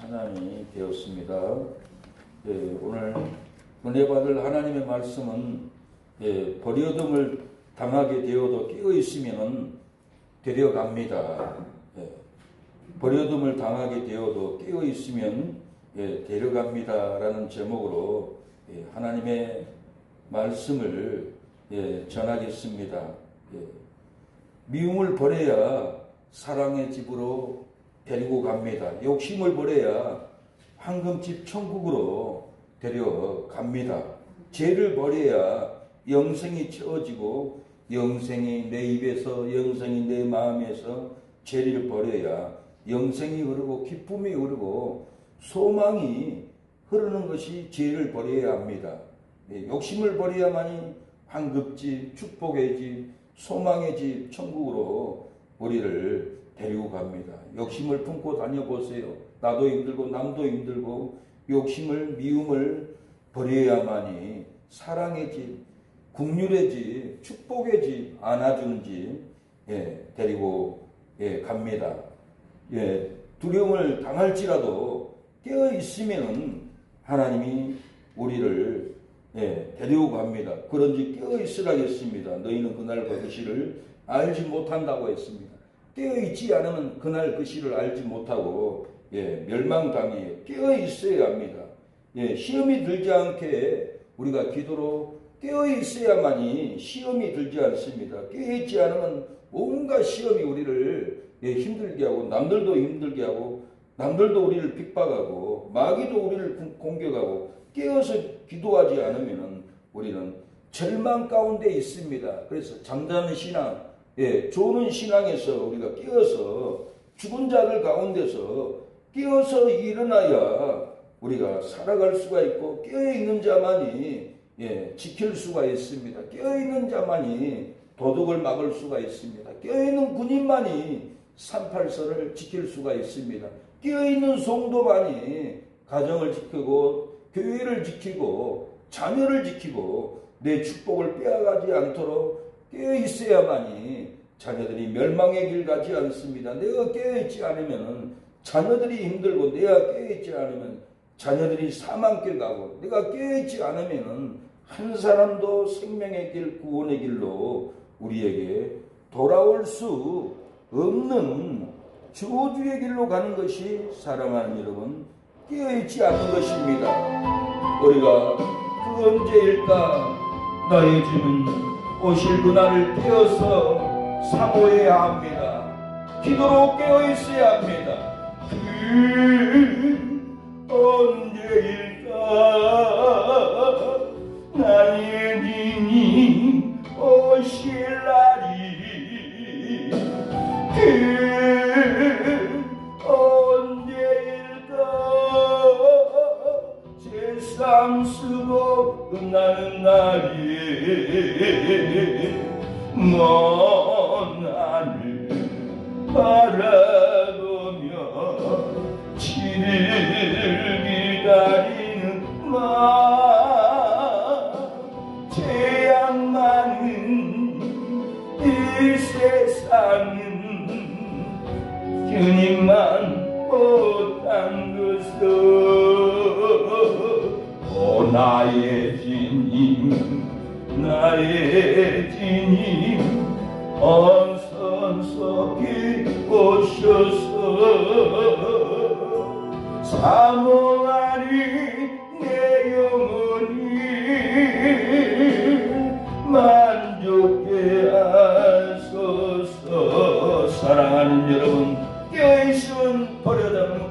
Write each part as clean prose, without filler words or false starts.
찬양이 되었습니다. 오늘 은혜 받을 하나님의 말씀은 버려둠을 당하게 되어도 깨어 있으면 데려갑니다. 버려둠을 당하게 되어도 깨어 있으면 데려갑니다라는 제목으로 하나님의 말씀을 전하겠습니다. 미움을 버려야 사랑의 집으로 데리고 갑니다. 욕심을 버려야 황금집 천국으로 데려갑니다. 죄를 버려야 영생이 채워지고 영생이 내 입에서 영생이 내 마음에서 죄를 버려야 영생이 흐르고 기쁨이 흐르고 소망이 흐르는 것이 죄를 버려야 합니다. 욕심을 버려야만이 황금집, 축복의 집, 소망의 집, 천국으로 우리를 데리고 갑니다. 욕심을 품고 다녀보세요. 나도 힘들고 남도 힘들고 욕심을 미움을 버려야만이 사랑의 집, 긍휼의 집, 축복의 집, 안아주는 집 데리고 갑니다. 두려움을 당할지라도 깨어 있으면 하나님이 우리를 데리고 갑니다. 그런지 깨어 있으라겠습니다. 너희는 그날과 그 시를 알지 못한다고 했습니다. 깨어 있지 않으면 그날 그 시를 알지 못하고 멸망당해요. 깨어 있어야 합니다. 시험이 들지 않게 우리가 기도로 깨어 있어야만이 시험이 들지 않습니다. 깨어 있지 않으면 온갖 시험이 우리를 힘들게 하고 남들도 힘들게 하고 남들도 우리를 핍박하고 마귀도 우리를 공격하고 깨어서 기도하지 않으면 우리는 절망 가운데 있습니다. 그래서 잠자는 신앙, 조는 신앙에서 우리가 깨어서 죽은 자들 가운데서 깨어서 일어나야 우리가 살아갈 수가 있고 깨어있는 자만이 지킬 수가 있습니다. 깨어있는 자만이 도둑을 막을 수가 있습니다. 깨어있는 군인만이 38선을 지킬 수가 있습니다. 깨어있는 성도만이 가정을 지키고 교회를 지키고 자녀를 지키고 내 축복을 빼앗가지 않도록 깨어있어야만이 자녀들이 멸망의 길 가지 않습니다. 내가 깨어있지 않으면 자녀들이 힘들고 내가 깨어있지 않으면 자녀들이 사망길 가고 내가 깨어있지 않으면 한 사람도 생명의 길 구원의 길로 우리에게 돌아올 수 없는 저주의 길로 가는 것이 사랑하는 여러분 깨어있지 않는 것입니다. 우리가 그 언제일까 나의 주는 오실 그날을 깨어서 사모해야 합니다. 기도로 깨어있어야 합니다. 그 언제일까 나의 주님 오실 날이 세상 쓰고 끝나는 날이 먼 하늘 바라보며 치를 기다리는 마음 재앙 많은 이 세상은 주님만 못한 것을 나의 주님 나의 주님 언선석에 오셔서 사모하니 내 영혼이 만족해 하소서. 사랑하는 여러분 깨어있으면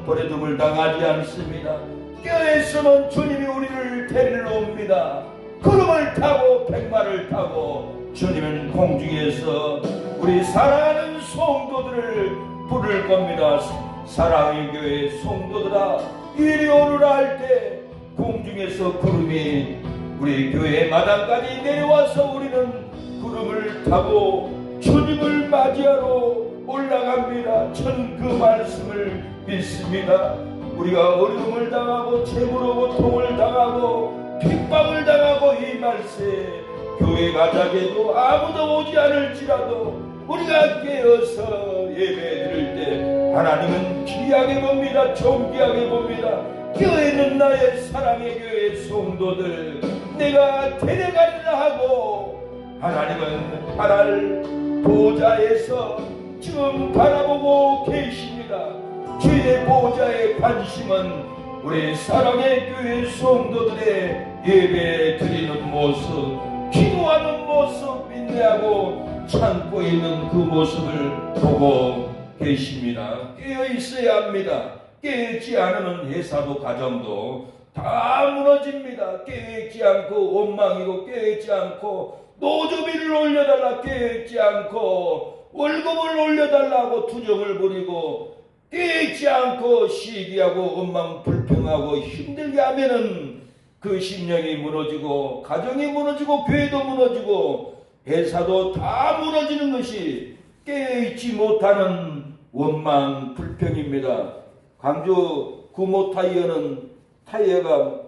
버려둠을 당하지 않습니다. 깨어있으면 주님이 우리를 데리러 옵니다. 구름을 타고 백마를 타고 주님은 공중에서 우리 사랑하는 성도들을 부를 겁니다. 사랑의 교회 성도들아 이리 오르라 할 때 공중에서 구름이 우리 교회 마당까지 내려와서 우리는 구름을 타고 주님을 맞이하러 올라갑니다. 전 그 말씀을 믿습니다. 우리가 어려움을 당하고 채무로 고통을 당하고 핍박을 당하고 이 말세 교회 가자게도 아무도 오지 않을지라도 우리가 깨어서 예배 드릴 때 하나님은 귀하게 봅니다. 존귀하게 봅니다. 교회는 나의 사랑의 교회 성도들 내가 데려가리라 하고 하나님은 하늘 보좌에서 지금 바라보고 계십니다. 주의 보좌의 관심은 우리 사랑의 교회 성도들의 예배 드리는 모습, 기도하는 모습, 인내하고 참고 있는 그 모습을 보고 계십니다. 깨어 있어야 합니다. 깨어있지 않으면 회사도 가정도 다 무너집니다. 깨어있지 않고 원망이고, 깨어있지 않고 노조비를 올려달라, 깨어있지 않고 월급을 올려달라고 투정을 부리고, 깨어있지 않고 시기하고 원망 불평하고 힘들게 하면은 그 심령이 무너지고, 가정이 무너지고, 교회도 무너지고, 회사도 다 무너지는 것이 깨어있지 못하는 원망 불평입니다. 광주 구모 타이어는 타이어가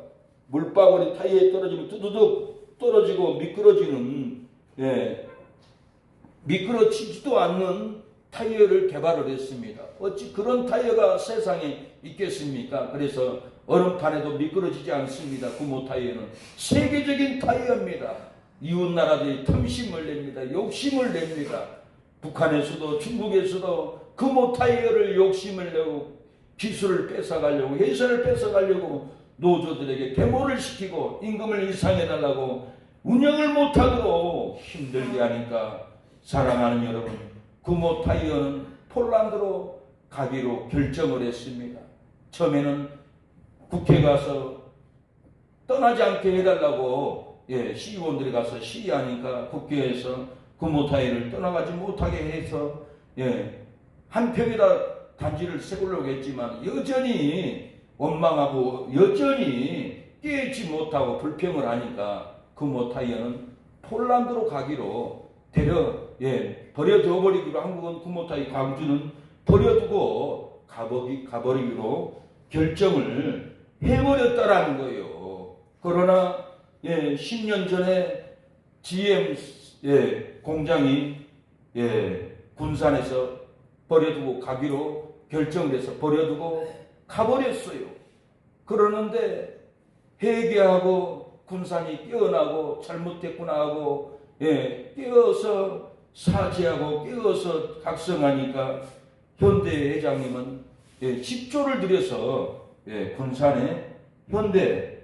물방울이 타이어에 떨어지면 두두둑 떨어지고 미끄러지는, 미끄러지지도 않는 타이어를 개발을 했습니다. 어찌 그런 타이어가 세상에 있겠습니까? 그래서 얼음판에도 미끄러지지 않습니다. 구모 타이어는 세계적인 타이어입니다. 이웃 나라들이 탐심을 냅니다. 욕심을 냅니다. 북한에서도 중국에서도 구모 타이어를 욕심을 내고 기술을 뺏어가려고, 회사를 뺏어가려고 노조들에게 데모를 시키고 임금을 인상해달라고 운영을 못하도록 힘들게 하니까, 사랑하는 여러분, 구모 타이어는 폴란드로 가기로 결정을 했습니다. 처음에는 국회 가서 떠나지 않게 해달라고 시의원들이 가서 시위하니까 국회에서 구모 타이어를 떠나가지 못하게 해서 한 평에다 단지를 세우려고 했지만 여전히 원망하고 여전히 깨지 못하고 불평을 하니까 구모 타이어는 폴란드로 가기로 버려둬 버리기로, 한국은 구모 타이어 광주는 버려두고 가버리기로 결정을 해버렸다라는 거예요. 그러나 10년 전에 GM 공장이 군산에서 버려두고 가기로 결정을 해서 버려두고 가버렸어요. 그러는데 회개하고 군산이 깨어나고 잘못했구나 하고 깨어서 사죄하고 깨어서 각성하니까 현대 회장님은 10조를 들여서 군산에 현대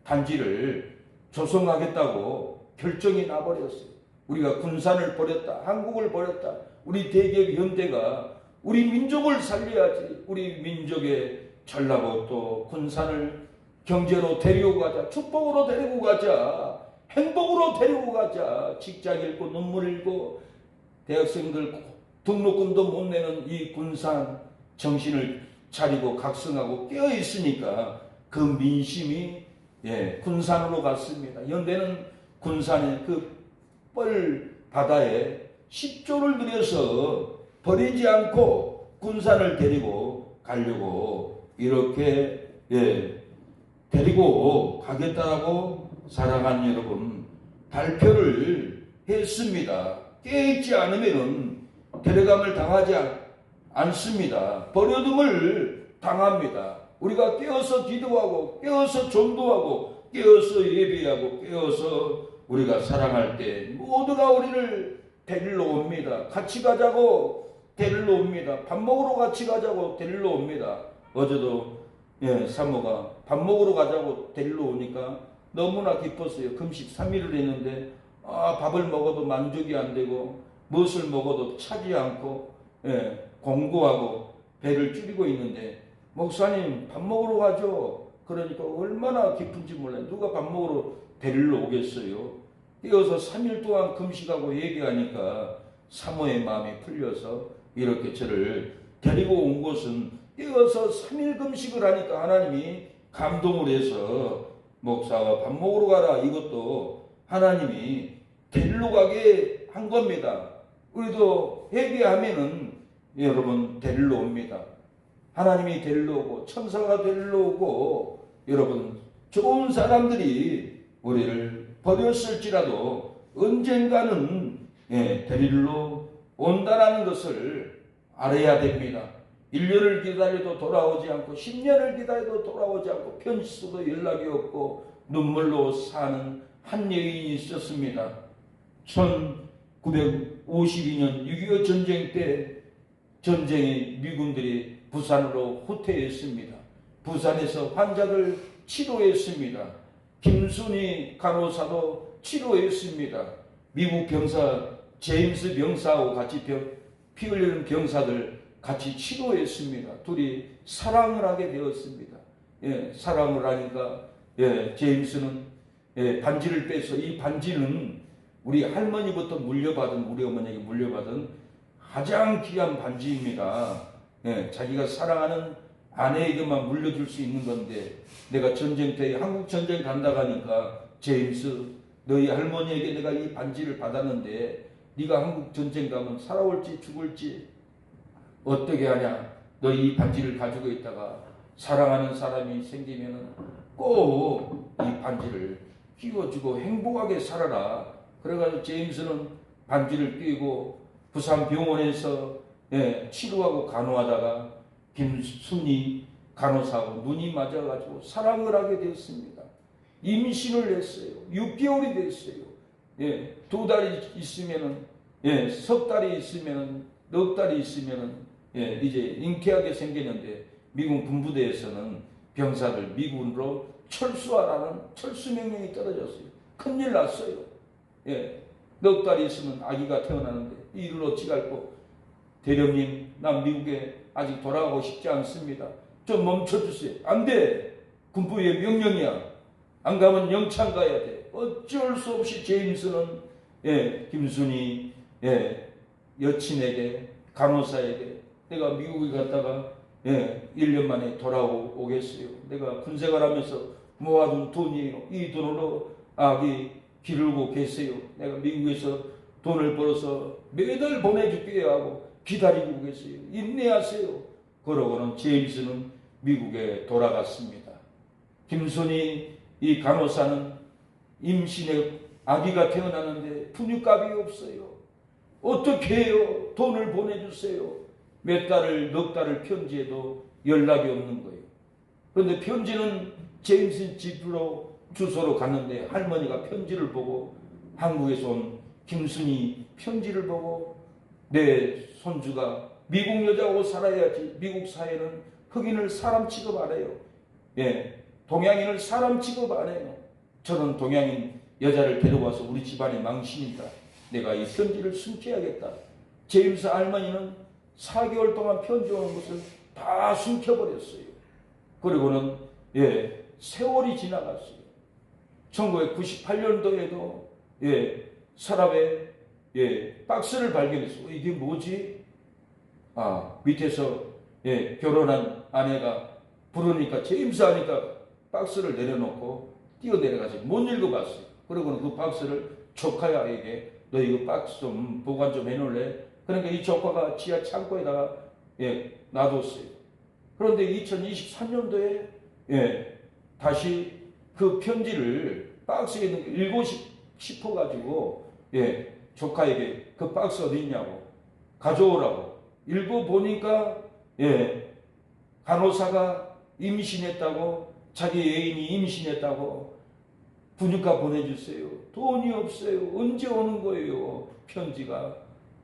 단지를 조성하겠다고 결정이 나버렸어요. 우리가 군산을 버렸다, 한국을 버렸다, 우리 대기업 현대가 우리 민족을 살려야지. 우리 민족의 전라도 또 군산을 경제로 데리고 가자, 축복으로 데리고 가자, 행복으로 데리고 가자. 직장 잃고 눈물 잃고 대학생들 등록금도 못 내는 이 군산 정신을 차리고 각성하고 깨어 있으니까 그 민심이 군산으로 갔습니다. 현대는 군산의 그 뻘 바다에 10조를 들여서 버리지 않고 군산을 데리고 가려고 이렇게 데리고 가겠다라고 사랑하는 여러분 발표를 했습니다. 깨있지 않으면 데려감을 당하지 않습니다. 버려둠을 당합니다. 우리가 깨어서 기도하고 깨어서 전도하고 깨어서 예배하고 깨어서 우리가 사랑할 때 모두가 우리를 데리러 옵니다. 같이 가자고 데리러 옵니다. 밥 먹으러 같이 가자고 데리러 옵니다. 어제도 사모가 밥 먹으러 가자고 데리러 오니까 너무나 기뻤어요. 금식 3일을 했는데 밥을 먹어도 만족이 안 되고 무엇을 먹어도 차지 않고 공고하고 배를 줄이고 있는데 목사님 밥 먹으러 가죠. 그러니까 얼마나 기쁜지 몰라요. 누가 밥 먹으러 데리러 오겠어요. 깨어서 3일 동안 금식하고 얘기하니까 사모의 마음이 풀려서 이렇게 저를 데리고 온 것은 깨어서 3일 금식을 하니까 하나님이 감동을 해서 목사가 밥 먹으러 가라, 이것도 하나님이 데리러 가게 한 겁니다. 우리도 회개하면은 여러분 데리러 옵니다. 하나님이 데리러 오고 천사가 데리러 오고 여러분 좋은 사람들이 우리를 버렸을지라도 언젠가는 데리러 온다라는 것을 알아야 됩니다. 1년을 기다려도 돌아오지 않고 10년을 기다려도 돌아오지 않고 편지서도 연락이 없고 눈물로 사는 한 여인이 있었습니다. 1952년 6.25 전쟁 때 전쟁의 미군들이 부산으로 후퇴했습니다. 부산에서 환자들 치료했습니다. 김순희 간호사도 치료했습니다. 미국 병사 제임스 병사하고 같이 피 흘리는 병사들 같이 치료했습니다. 둘이 사랑을 하게 되었습니다. 사랑을 하니까 제임스는 반지를 빼서, 이 반지는 우리 할머니부터 물려받은, 우리 어머니에게 물려받은 가장 귀한 반지입니다. 자기가 사랑하는 아내에게만 물려줄 수 있는 건데, 내가 전쟁터에 한국 전쟁 간다 가니까 제임스, 너희 할머니에게 내가 이 반지를 받았는데 네가 한국 전쟁 가면 살아올지 죽을지 어떻게 하냐. 너 이 반지를 가지고 있다가 사랑하는 사람이 생기면 꼭 이 반지를 끼워주고 행복하게 살아라. 그래가지고 제임스는 반지를 끼고 부산 병원에서 치료하고 간호하다가 김순희 간호사하고 눈이 맞아가지고 사랑을 하게 되었습니다. 임신을 했어요. 6개월이 됐어요. 2달이 있으면은, 석 달이 있으면은, 넉 달이 있으면은, 이제 잉태하게 생기는데, 미군 군부대에서는 병사들 미군으로 철수하라는 철수 명령이 떨어졌어요. 큰일 났어요. 넉 달이 있으면 아기가 태어나는데, 이 일을 어찌갈꼬. 대령님, 난 미국에 아직 돌아가고 싶지 않습니다. 좀 멈춰주세요. 안 돼. 군부의 명령이야. 안 가면 영창 가야 돼. 어쩔 수 없이 제임스는 김순희 여친에게, 간호사에게, 내가 미국에 갔다가 1년 만에 돌아오겠어요. 내가 군생활 하면서 모아둔 돈이에요. 이 돈으로 아기 기르고 계세요. 내가 미국에서 돈을 벌어서 매달 보내줄게요 하고 기다리고 계세요. 인내하세요. 그러고는 제임스는 미국에 돌아갔습니다. 김순희 이 간호사는 임신에 아기가 태어나는데 분유값이 없어요. 어떻게 해요? 돈을 보내주세요. 몇 달을, 넉 달을 편지해도 연락이 없는 거예요. 그런데 편지는 제임스 집으로 주소로 갔는데 할머니가 편지를 보고, 한국에서 온 김순희 편지를 보고, 내 손주가 미국 여자하고 살아야지. 미국 사회는 흑인을 사람 취급 안 해요. 동양인을 사람 취급 안 해요. 저는 동양인 여자를 데려와서 우리 집안의 망신이다. 내가 이 편지를 숨겨야겠다. 제임스 할머니는 4개월 동안 편지 오는 것을 다 숨겨버렸어요. 그리고는 세월이 지나갔어요. 1998년도에도 서랍에 박스를 발견했어요. 이게 뭐지? 밑에서 결혼한 아내가 부르니까 제임스 하니까 박스를 내려놓고 뛰어내려가서 못 읽어봤어요. 그리고는 그 박스를 조카에게 너 이거 박스 좀 보관 좀 해놓을래? 그러니까 이 조카가 지하 창고에다가 놔뒀어요. 그런데 2023년도에 다시 그 편지를 박스에 있는 거 읽고 싶어가지고 조카에게 그 박스 어디 있냐고 가져오라고 읽어보니까 간호사가 임신했다고, 자기 애인이 임신했다고 분유값 보내주세요. 돈이 없어요. 언제 오는 거예요? 편지가.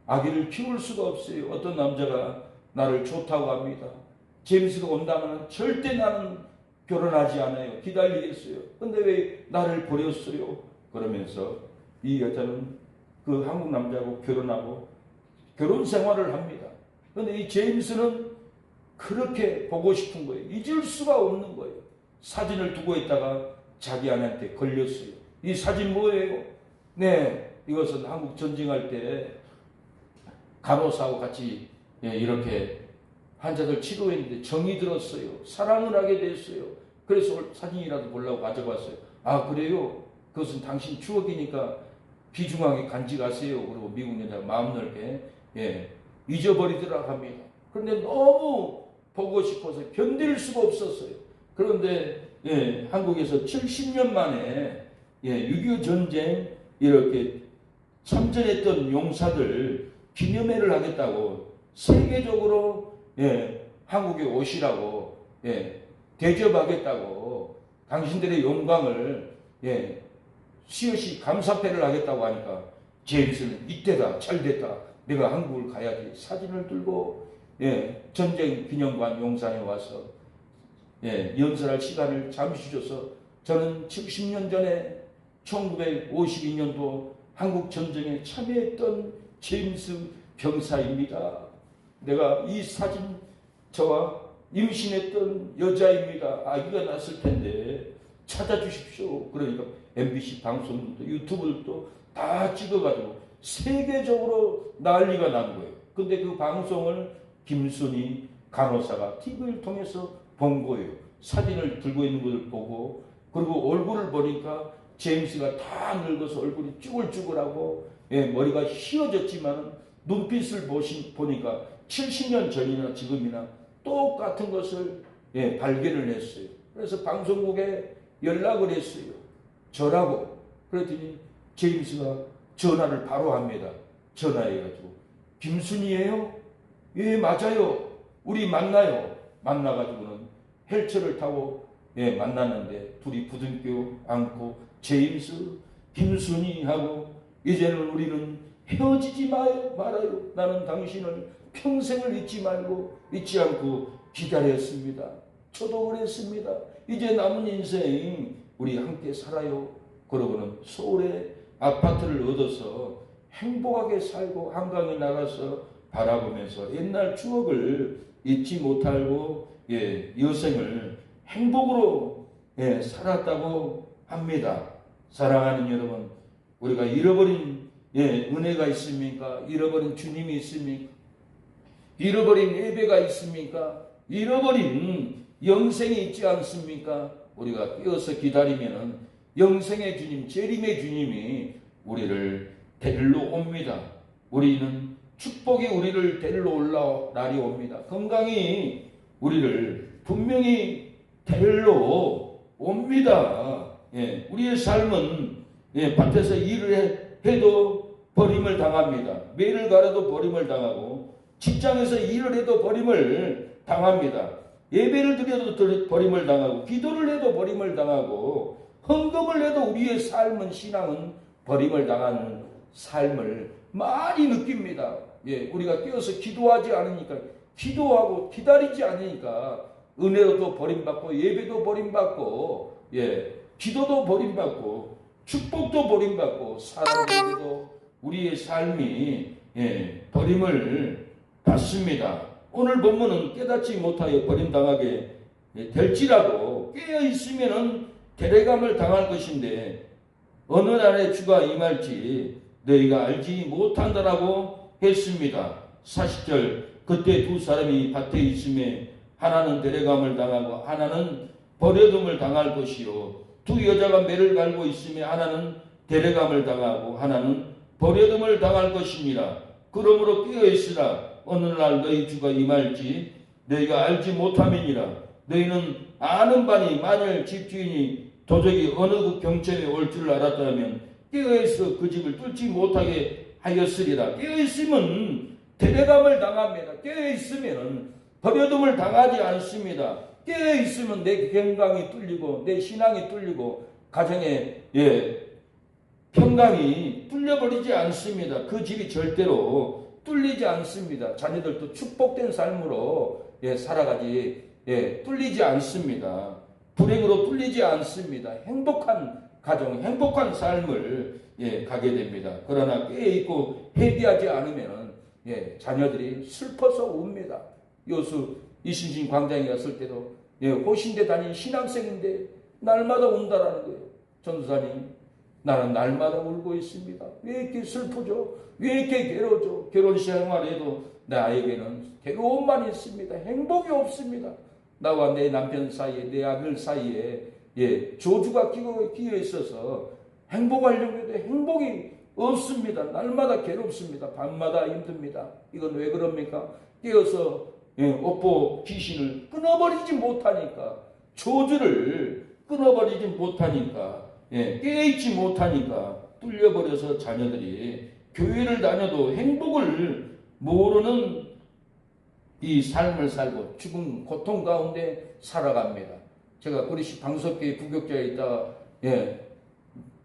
아기를 키울 수가 없어요. 어떤 남자가 나를 좋다고 합니다. 제임스가 온다면 절대 나는 결혼하지 않아요. 기다리겠어요. 근데 왜 나를 버렸어요? 그러면서 이 여자는 그 한국 남자하고 결혼하고 결혼 생활을 합니다. 근데 이 제임스는 그렇게 보고 싶은 거예요. 잊을 수가 없는 거예요. 사진을 두고 있다가 자기 아내한테 걸렸어요. 이 사진 뭐예요? 이것은 한국 전쟁할 때 간호사하고 같이 이렇게 환자들 치료했는데 정이 들었어요. 사랑을 하게 됐어요. 그래서 사진이라도 보려고 가져갔어요. 아, 그래요? 그것은 당신 추억이니까 비중하게 간직하세요. 그리고 미국 여자가 마음 넓게 잊어버리더라고 합니다. 그런데 너무 보고 싶어서 견딜 수가 없었어요. 그런데 한국에서 70년 만에 6.25 전쟁 이렇게 참전했던 용사들 기념회를 하겠다고 세계적으로 한국에 오시라고 대접하겠다고 당신들의 영광을 시옷이 감사패를 하겠다고 하니까 제임스는 이때다, 잘됐다, 내가 한국을 가야지. 사진을 들고 전쟁 기념관 용산에 와서 연설할 시간을 잠시 줘서 저는 70년 전에 1952년도 한국 전쟁에 참여했던 제임스 병사입니다. 내가 이 사진 저와 임신했던 여자입니다. 아기가 났을 텐데 찾아주십시오. 그러니까 MBC 방송들도 유튜브들도 다 찍어가지고 세계적으로 난리가 난 거예요. 근데 그 방송을 김순희 간호사가 TV를 통해서 본 거예요. 사진을 들고 있는 것을 보고, 그리고 얼굴을 보니까 제임스가 다 늙어서 얼굴이 쭈글쭈글하고 머리가 휘어졌지만 눈빛을 보니까 70년 전이나 지금이나 똑같은 것을 발견을 했어요. 그래서 방송국에 연락을 했어요. 저라고. 그랬더니 제임스가 전화를 바로 합니다. 전화해가지고 김순희예요? 예, 맞아요. 우리 만나요. 만나가지고는 헬처를 타고 만났는데 둘이 부둥켜 안고 제임스, 김순희 하고 이제는 우리는 헤어지지 말아요. 나는 당신을 평생을 잊지 않고 기다렸습니다. 저도 그랬습니다. 이제 남은 인생 우리 함께 살아요. 그러고는 서울에 아파트를 얻어서 행복하게 살고 한강에 나가서 바라보면서 옛날 추억을 잊지 못하고 여생을 행복으로 살았다고 합니다. 사랑하는 여러분, 우리가 잃어버린 은혜가 있습니까? 잃어버린 주님이 있습니까? 잃어버린 예배가 있습니까? 잃어버린 영생이 있지 않습니까? 우리가 깨어서 기다리면 영생의 주님, 재림의 주님이 우리를 데리러 옵니다. 우리는 축복이 우리를 데리러 올라 날이 옵니다. 건강이 우리를 분명히 데리러 옵니다. 우리의 삶은 밭에서 일을 해도 버림을 당합니다. 매를 갈아도 버림을 당하고 직장에서 일을 해도 버림을 당합니다. 예배를 드려도 버림을 당하고 기도를 해도 버림을 당하고 헌금을 해도 우리의 삶은 신앙은 버림을 당하는 삶을 많이 느낍니다. 우리가 깨어서 기도하지 않으니까, 기도하고 기다리지 않으니까 은혜도 버림받고 예배도 버림받고 기도도 버림받고 축복도 버림받고 사랑도 우리의 삶이 버림을 받습니다. 오늘 본문은 깨닫지 못하여 버림당하게 될지라도 깨어있으면 데려감을 당할 것인데 어느 날에 주가 임할지 너희가 알지 못한다라고 했습니다. 40절 그때 두 사람이 밭에 있음에 하나는 데려감을 당하고 하나는 버려둠을 당할 것이요 두 여자가 매를 갈고 있음에 하나는 데려감을 당하고 하나는 버려둠을 당할 것입니다. 그러므로 깨어있으라. 어느 날 너희 주가 임할지 너희가 알지 못함이니라. 너희는 아는 바니 만일 집주인이 도적이 어느 그 경전에 올 줄 알았다면 깨어있어 그 집을 뚫지 못하게 하였으리라. 깨어있으면 데려감을 당합니다. 깨어있으면 버려둠을 당하지 않습니다. 깨어있으면 내 건강이 뚫리고 내 신앙이 뚫리고 가정의 평강이 뚫려버리지 않습니다. 그 집이 절대로 뚫리지 않습니다. 자녀들도 축복된 삶으로 살아가지 뚫리지 않습니다. 불행으로 뚫리지 않습니다. 행복한 가정, 행복한 삶을 가게 됩니다. 그러나 깨어있고 회개하지 않으면 자녀들이 슬퍼서 웁니다. 요수 이순신 광장에 갔을 때도 호신대 다닌 신학생인데 날마다 운다라는 거예요. 전도사님, 나는 날마다 울고 있습니다. 왜 이렇게 슬프죠? 왜 이렇게 괴로워져? 결혼 생활에도 나에게는 괴로움만 있습니다. 행복이 없습니다. 나와 내 남편 사이에, 내 아들 사이에 조주가 끼어 있어서 행복하려고 해도 행복이 없습니다. 날마다 괴롭습니다. 밤마다 힘듭니다. 이건 왜 그럽니까? 깨어서 업보 귀신을 끊어버리지 못하니까, 조주를 끊어버리지 못하니까, 깨어있지 못하니까 뚫려버려서 자녀들이 교회를 다녀도 행복을 모르는 이 삶을 살고 죽음 고통 가운데 살아갑니다. 제가 그리스 방석교회 부교육자에 있다가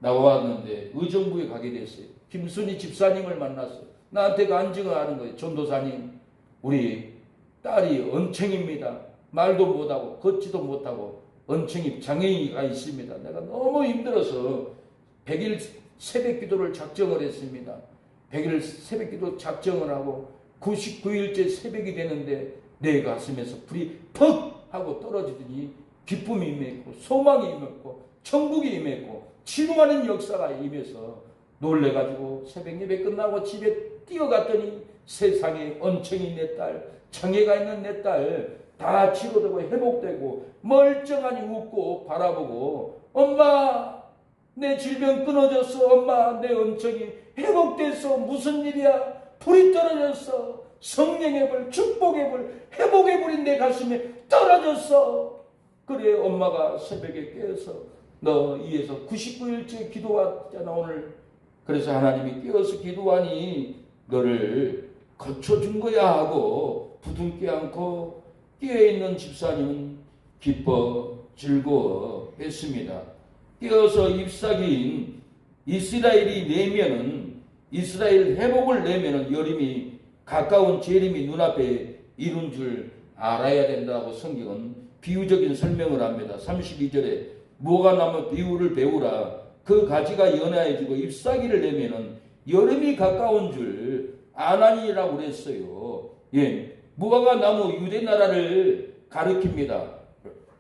나왔는데 의정부에 가게 됐어요. 김순희 집사님을 만났어요. 나한테 간증을 하는 거예요. 전도사님, 우리 딸이 언챙입니다. 말도 못하고 걷지도 못하고 언챙이 장애인이 있습니다. 내가 너무 힘들어서 100일 새벽기도를 작정을 했습니다. 100일 새벽기도 작정을 하고 99일째 새벽이 되는데 내 가슴에서 불이 퍽 하고 떨어지더니 기쁨이 임했고 소망이 임했고 천국이 임했고 치료하는 역사가 임해서 놀래가지고 새벽 예배 끝나고 집에 뛰어갔더니 세상에 언챙이 내 딸, 장애가 있는 내 딸 다 치료되고 회복되고 멀쩡하니 웃고 바라보고 엄마 내 질병 끊어졌어. 엄마 내 언챙이 회복됐어. 무슨 일이야? 불이 떨어졌어. 성령의 불, 축복의 불, 회복의 불이 내 가슴에 떨어졌어. 그래 엄마가 새벽에 깨어서 너 위에서 99일째 기도했잖아 오늘. 그래서 하나님이 깨어서 기도하니 너를 거쳐준 거야 하고 부둥켜 안고 깨어있는 집사님은 기뻐 즐거워 했습니다. 깨어서 잎사귀인 이스라엘이 내면은 이스라엘 회복을 내면은 여림이 가까운 재림이 눈앞에 이룬 줄 알아야 된다고 성경은 비유적인 설명을 합니다. 32절에 무화과나무 비유를 배우라. 그 가지가 연하해지고 잎사귀를 내면은 여름이 가까운 줄 아나니라고 그랬어요. 무화과나무 유대 나라를 가리킵니다.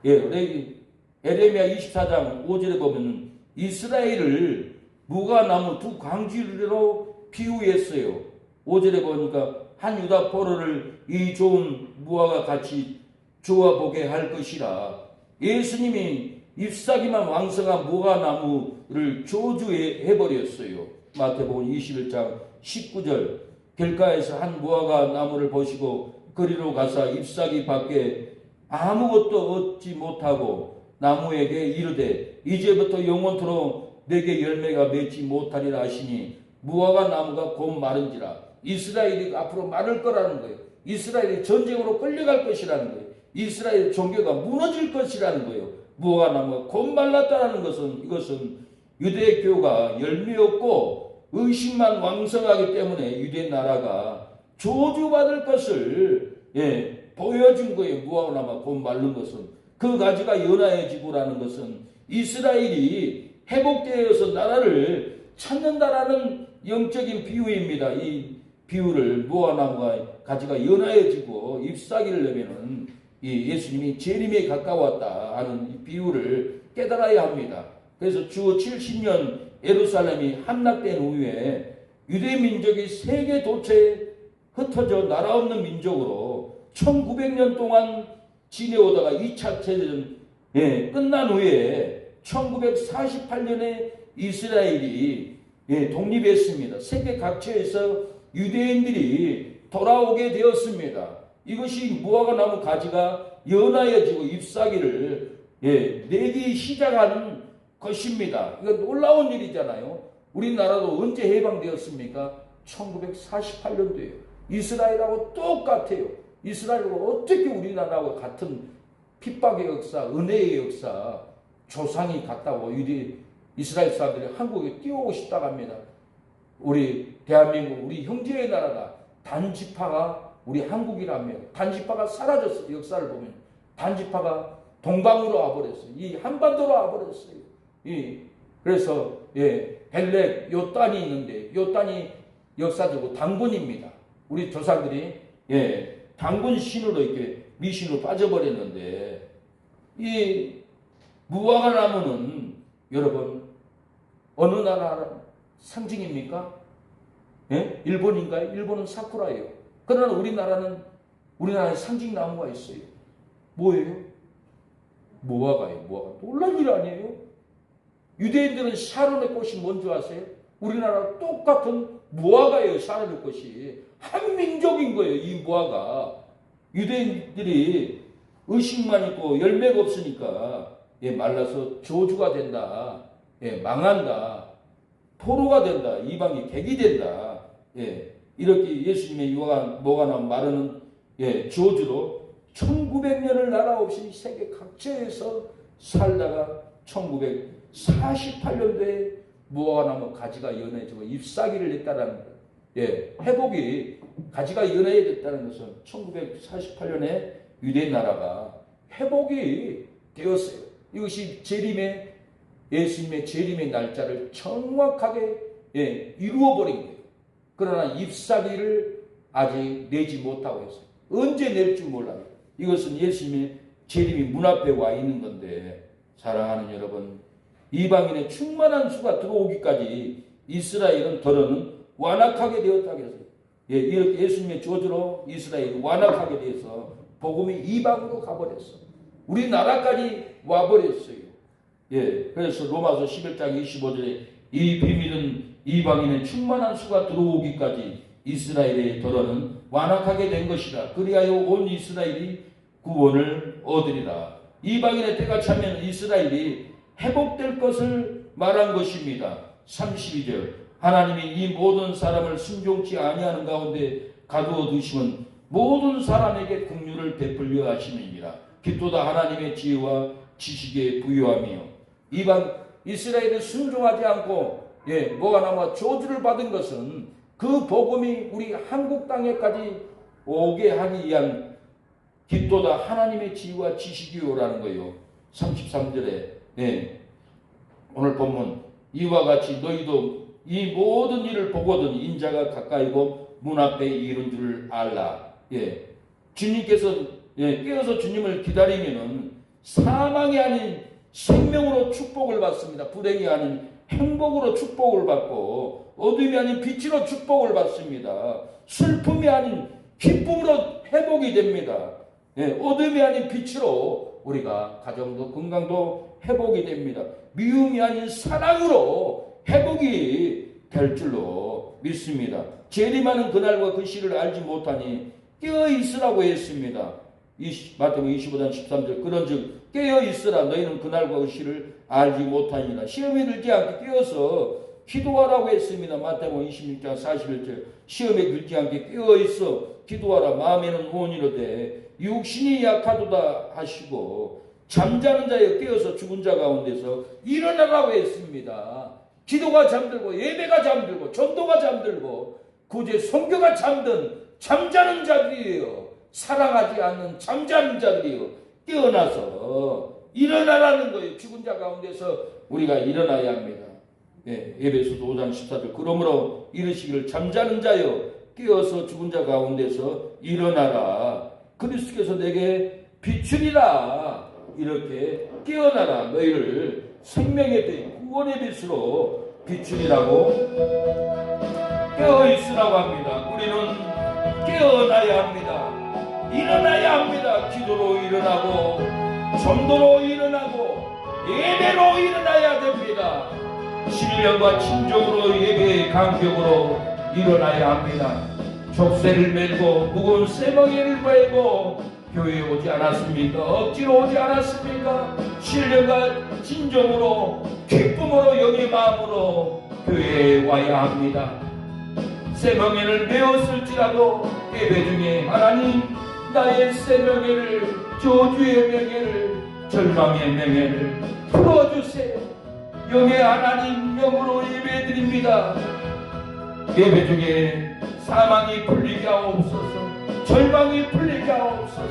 에레미야 24장 5절에 보면 이스라엘을 무화과나무 두 광지로 비유했어요. 5절에 보니까 한 유다 포로를 이 좋은 무화과 같이 좋아보게 할 것이라. 예수님이 잎사귀만 왕성한 무화과나무를 저주해버렸어요. 마태복음 21장 19절 길가에서 한 무화과 나무를 보시고 거리로 가서 잎사귀 밖에 아무것도 얻지 못하고 나무에게 이르되 이제부터 영원토록 내게 열매가 맺지 못하리라 하시니 무화과 나무가 곧 마른지라. 이스라엘이 앞으로 마를 거라는 거예요. 이스라엘이 전쟁으로 끌려갈 것이라는 거예요. 이스라엘 종교가 무너질 것이라는 거예요. 무화과 나무가 곧 말랐다는 것은 이것은 유대교가 열매 없고 의심만 왕성하기 때문에 유대 나라가 저주받을 것을 보여준 거예요. 무화과 나무가 곧 마른 것은 그 가지가 연하해지고라는 것은 이스라엘이 회복되어서 나라를 찾는다라는 영적인 비유입니다. 이 비유를 무화과 나무가 가지가 연하해지고 잎사귀를 내면은 이 예수님이 재림에 가까웠다 하는 이 비유를 깨달아야 합니다. 그래서 주 70년 예루살렘이 함락된 후에 유대 민족이 세계 도처에 흩어져 나라 없는 민족으로 1900년 동안 지내오다가 2차 세계대전 끝난 후에 1948년에 이스라엘이 독립했습니다. 세계 각처에서 유대인들이 돌아오게 되었습니다. 이것이 무화과 나무 가지가 연하여지고 잎사귀를 내기 시작한 것입니다. 이건 놀라운 일이잖아요. 우리나라도 언제 해방되었습니까? 1948년도에요. 이스라엘하고 똑같아요. 이스라엘하고 어떻게 우리나라하고 같은 핍박의 역사, 은혜의 역사, 조상이 같다고 이스라엘 사람들이 한국에 뛰어오고 싶다고 합니다. 우리 대한민국, 우리 형제의 나라다. 단지파가 우리 한국이라며 단지파가 사라졌어요. 역사를 보면 단지파가 동방으로 와버렸어요. 이 한반도로 와버렸어요. 그래서 벨렉 요단이 있는데 요단이 역사적으로 당군입니다. 우리 조상들이 당군 신으로 이렇게 미신으로 빠져버렸는데 이 무화과 나무는 여러분 어느 나라 상징입니까? 일본인가요? 일본은 사쿠라예요. 그러나 우리나라에 상징 나무가 있어요. 뭐예요? 무화과예요. 무화과. 놀란 일 아니에요? 유대인들은 샤론의 꽃이 뭔지 아세요? 우리나라 똑같은 무화과예요. 샤론의 꽃이. 한 민족인 거예요. 이 무화과. 유대인들이 의식만 있고 열매가 없으니까 말라서 저주가 된다. 망한다. 포로가 된다. 이방이 객이 된다. 이렇게 예수님의 무화과 나무 마르는 저주로 1900년을 나라 없이 세계 각처에서 살다가 1948년도에 무화과나무 가지가 연해지고 잎사귀를 냈다라는 것. 회복이 가지가 연해졌다는 것은 1948년에 유대 나라가 회복이 되었어요. 이것이 예수님의 재림의 날짜를 정확하게 이루어버린 거예요. 그러나 잎사귀를 아직 내지 못하고 있어요. 언제 낼 줄 몰라요. 이것은 예수님의 재림이 문 앞에 와 있는 건데, 사랑하는 여러분, 이방인의 충만한 수가 들어오기까지 이스라엘은 더러는 완악하게 되었다고 했어요. 이렇게 예수님의 저주로 이스라엘이 완악하게 돼서 복음이 이방으로 가버렸어. 우리나라까지 와버렸어요. 그래서 로마서 11장 25절에 이 비밀은 이방인의 충만한 수가 들어오기까지 이스라엘의 더러는 완악하게 된 것이라. 그리하여 온 이스라엘이 구원을 얻으리라. 이방인의 때가 차면 이스라엘이 회복될 것을 말한 것입니다. 32절 하나님이 이 모든 사람을 순종치 아니하는 가운데 가두어 두시면 모든 사람에게 긍휼을 베풀려 하시느니라. 기토다 하나님의 지혜와 지식에 부유하며. 이스라엘을 순종하지 않고 무화과나무와 저주를 받은 것은 그 복음이 우리 한국 땅에까지 오게 하기 위한 기토다 하나님의 지혜와 지식이요라는 거예요. 33절에 오늘 본문 이와 같이 너희도 이 모든 일을 보거든 인자가 가까이고 문 앞에 이른 줄 알라. 주님께서 깨어서 주님을 기다리면은 사망이 아닌 생명으로 축복을 받습니다. 불행이 아닌 행복으로 축복을 받고 어둠이 아닌 빛으로 축복을 받습니다. 슬픔이 아닌 기쁨으로 회복이 됩니다. 어둠이 아닌 빛으로 우리가 가정도 건강도 회복이 됩니다. 미움이 아닌 사랑으로 회복이 될 줄로 믿습니다. 재림하는 그날과 그 시를 알지 못하니 깨어있으라고 했습니다. 마태복음 25장 13절 그런즉 깨어있으라 너희는 그날과 그 시를 알지 못하니라. 시험에 들지 않게 깨어서 기도하라고 했습니다. 마태복음 26장 41절 시험에 들지 않게 깨어있어 기도하라. 마음에는 원이로되 육신이 약하도다 하시고 잠자는 자여 깨어서 죽은 자 가운데서 일어나라고 했습니다. 기도가 잠들고 예배가 잠들고 전도가 잠들고 구제 선교가 잠든 잠자는 자들이에요. 사랑하지 않는 잠자는 자들이에요. 깨어나서 일어나라는 거예요. 죽은 자 가운데서 우리가 일어나야 합니다. 에베소서 5장 14절 그러므로 이르시기를 잠자는 자여 깨어서 죽은 자 가운데서 일어나라. 그리스도께서 내게 비추리라. 이렇게 깨어나라. 너희를 생명의 빛 구원의 빛으로 비추리라고 깨어있으라고 합니다. 우리는 깨어나야 합니다. 일어나야 합니다. 기도로 일어나고 전도로 일어나고 예배로 일어나야 됩니다. 신령과 진정으로 예배의 간격으로 일어나야 합니다. 족쇄를 메고 무거운 쇠멍이를 메고 교회에 오지 않았습니까? 억지로 오지 않았습니까? 신령과 진정으로 기쁨으로 영의 마음으로 교회에 와야 합니다. 쇠멍이를 메었을지라도 예배 중에 하나님 나의 쇠명예를 저주의 명예를 절망의 명예를 풀어주세요. 영의 하나님 영으로 예배드립니다. 예배 중에 사망이 풀리게 하옵소서. 절망이 풀리게 하옵소서.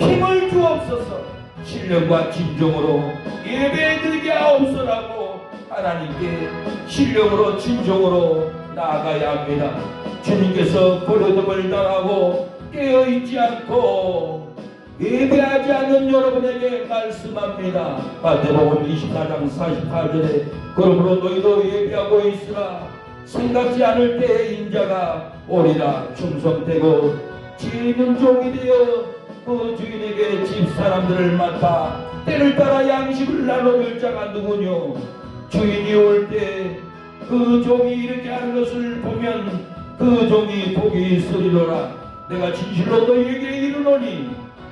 힘을 주옵소서. 신령과 진정으로 예배드리게 하옵소서라고 하나님께 신령으로 진정으로 나아가야 합니다. 주님께서 버려둠을 당하고 깨어있지 않고 예배하지 않는 여러분에게 말씀합니다. 마태복음 24장 48절에 그러므로 너희도 예배하고 있으라. 생각지 않을 때에 인자가 오리라. 충성되고 지는 종이 되어 그 주인에게 집사람들을 맡아 때를 따라 양식을 나눠줄 자가 누구뇨. 주인이 올 때 그 종이 이렇게 하는 것을 보면 그 종이 복이 있으리로라. 내가 진실로 너희에게 이르노니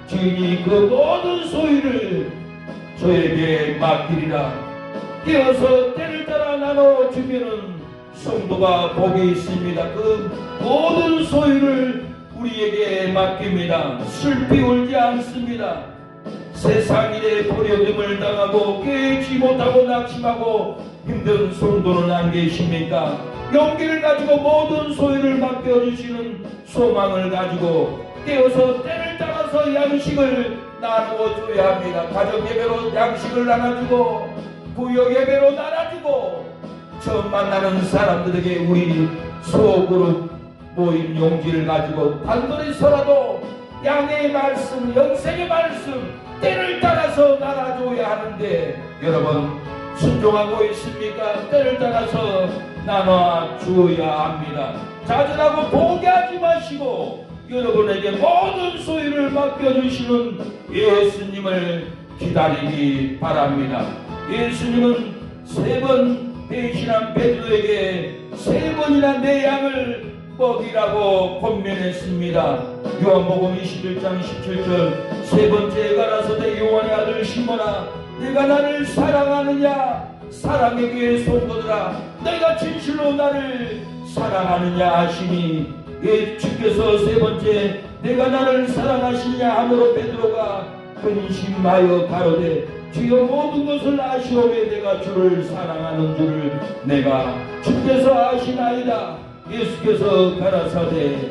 주인이 그 모든 소유를 저에게 맡기리라. 깨어서 때를 따라 나눠주면은 성도가 복이 있습니다. 그 모든 소유를 우리에게 맡깁니다. 슬피 울지 않습니다. 세상 일에 버려짐을 당하고 깨지 못하고 낙심하고 힘든 성도는 안 계십니까? 용기를 가지고 모든 소유를 맡겨주시는 소망을 가지고 깨어서 때를 따라서 양식을 나누어 줘야 합니다. 가정 예배로 양식을 나눠주고 구역 예배로 나눠주고 처음 만나는 사람들에게 우리 소그룹 모임 용기를 가지고 단둘이서라도 양의 말씀, 영생의 말씀 때를 따라서 나눠줘야 하는데 여러분 순종하고 있습니까? 때를 따라서 나눠 주어야 합니다. 좌절하고 포기하지 마시고 여러분에게 모든 소유를 맡겨주시는 예수님을 기다리기 바랍니다. 예수님은 3번 배신한 베드로에게 3번이나 내 양을 먹이라고 권면했습니다. 요한복음 21장 17절 세 번째에 가라사대 요한의 아들 시몬아 내가 나를 사랑하느냐 사랑에게 손도들아 너희가 진실로 나를 사랑하느냐 하시니 주께서 세 번째 내가 나를 사랑하시냐 하므로 베드로가 근심하여 가로되 주여 모든 것을 아시오매 내가 주를 사랑하는 줄을 내가 주께서 아시나이다. 예수께서 가라사대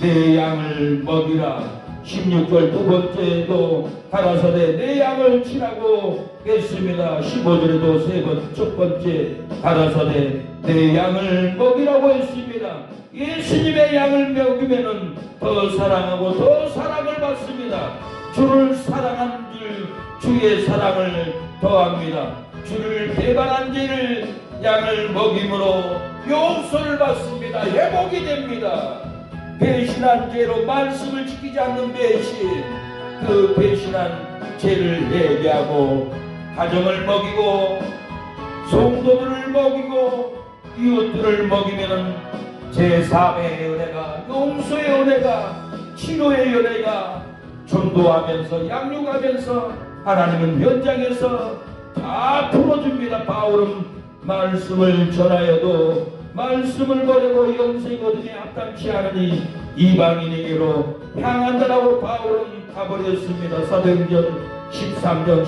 내 양을 먹이라. 16절 두 번째도 가라사대 내 양을 치라고 했습니다. 15절에도 첫 번째 가라사대 내 양을 먹이라고 했습니다. 예수님의 양을 먹이면은 더 사랑하고 더 사랑을 받습니다. 주를 사랑한 줄 주의 사랑을 더합니다. 주를 배반한 죄를 양을 먹임으로 용서를 받습니다. 회복이 됩니다. 배신한 죄로 말씀을 지키지 않는 배신, 그 배신한 죄를 회개하고 가정을 먹이고 성도들을 먹이고 이웃들을 먹이면은 제3의 은혜가 용서의 은혜가 치료의 은혜가 전도하면서 양육하면서 하나님은 현장에서 다 풀어줍니다. 바울은 말씀을 전하여도 말씀을 버리고 영생 얻음에 합당치 않으니 이방인에게로 향한다라고 바울은 가버렸습니다. 사도행전 13장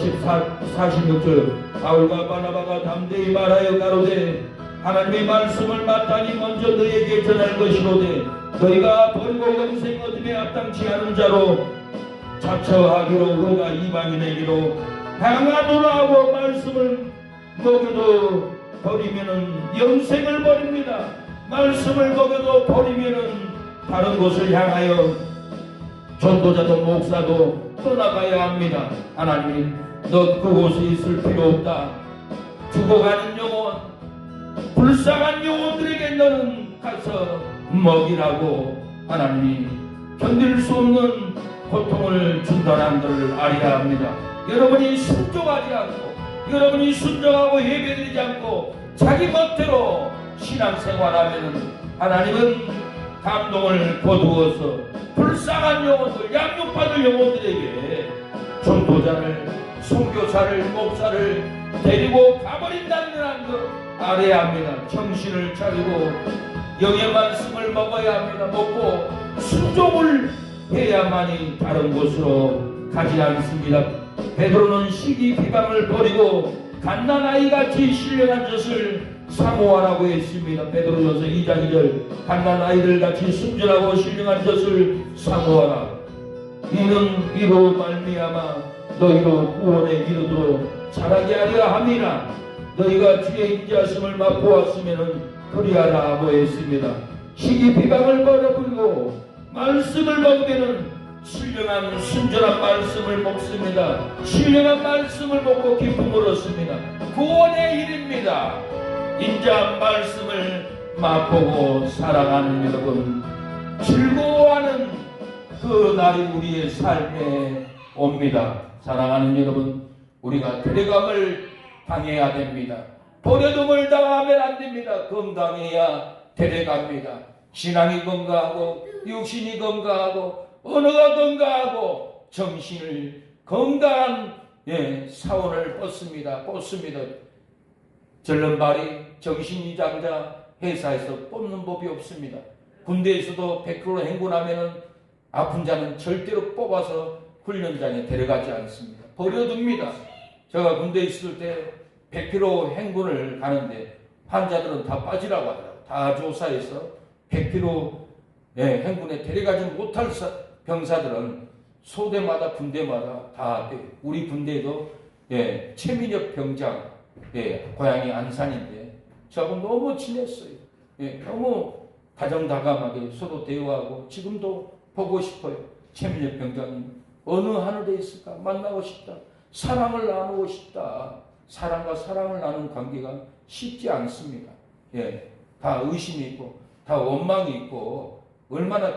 46절 바울과 바나바가 담대히 말하여 가로되 하나님의 말씀을 마땅히 먼저 너희에게 전할 것이로되 너희가 버리고 영생 얻음에 합당치 않은 자로 자처하기로 그가 이방인에게로 향하노라 하고 말씀을 먹여도 버리면은 영생을 버립니다. 말씀을 먹여도 버리면은 다른 곳을 향하여 전도자도 목사도 떠나가야 합니다. 하나님 너 그곳에 있을 필요 없다. 죽어가는 영혼 불쌍한 영혼들에게 너는 가서 먹이라고 하나님이 견딜 수 없는 고통을 준다는 것을 알아야 합니다. 여러분이 순종하지 않고 여러분이 순종하고 예배드리지 않고 자기 멋대로 신앙생활하면 하나님은 감동을 거두어서 불쌍한 영혼들 양육받을 영혼들에게 전도자를 선교사를 목사를 데리고 가버린다는 것 알아야 합니다. 정신을 차리고 영의 말씀을 먹어야 합니다. 먹고 순종을 해야만이 다른 곳으로 가지 않습니다. 베드로는 시기 비방을 버리고 갓난아이같이 신령한 젖을 사모하라고 했습니다. 베드로전서 2장 2절 갓난아이들같이 순전하고 신령한 젖을 사모하라. 이는 이로 말미암아 너희로 구원에 이르도록 자라게 하려 함이라. 너희가 주의 인자심을 맛보았으면 그리하라 하고 했습니다. 시기 비방을 버려버리고 말씀을 먹으면 신령한 순전한 말씀을 먹습니다. 신령한 말씀을 먹고 기쁨을 얻습니다. 구원의 일입니다. 인자한 말씀을 맛보고 살아가는 여러분 즐거워하는 그 날이 우리의 삶에 옵니다. 사랑하는 여러분 우리가 데려감을 당해야 됩니다. 버려둠을 당하면 안 됩니다. 건강해야 데려갑니다. 신앙이 건강하고 육신이 건강하고 언어가 건강하고 정신을 건강한 사원을 뽑습니다. 절름발이 정신이장자 회사에서 뽑는 법이 없습니다. 군대에서도 100% 행군하면 아픈 자는 절대로 뽑아서 훈련장에 데려가지 않습니다. 버려둡니다. 제가 군대에 있을 때 100km 행군을 가는데 환자들은 다 빠지라고 하더라고요. 다 조사해서 100km 행군에 데려가지 못할 병사들은 소대마다 군대마다 다 우리 군대에도 최민혁 병장 고향이 안산인데 저하고 너무 친했어요. 너무 다정다감하게 서로 대화하고 지금도 보고 싶어요. 최민혁 병장님 어느 하늘에 있을까 만나고 싶다. 사랑을 나누고 싶다. 사랑과 사랑을 나누는 관계가 쉽지 않습니다. 다 의심이 있고 다 원망이 있고 얼마나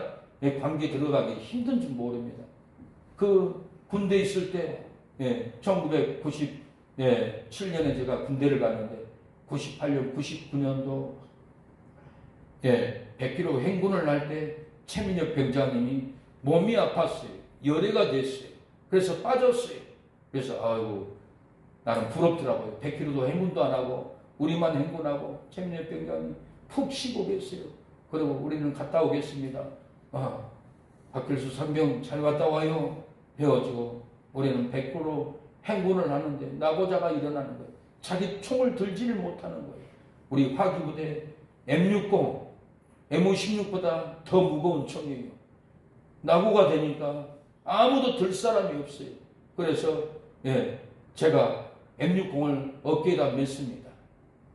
관계 들어가기 힘든지 모릅니다. 그 군대 있을 때 1997년에 제가 군대를 갔는데 98년, 99년도 100km 행군을 할 때 최민혁 병장님이 몸이 아팠어요. 열애가 됐어요. 그래서 빠졌어요. 그래서 아이고 나는 부럽더라고요. 100km도 행군도 안 하고 우리만 행군하고 최민혁 병장님 푹 쉬고 계세요. 그리고 우리는 갔다 오겠습니다. 박필수 상병 잘 갔다 와요. 헤어지고 우리는 100km 행군을 하는데 낙오자가 일어나는 거예요. 자기 총을 들지를 못하는 거예요. 우리 화기부대 M60, M16보다 더 무거운 총이에요. 낙오가 되니까 아무도 들 사람이 없어요. 그래서 제가 M60을 어깨에다 맸습니다.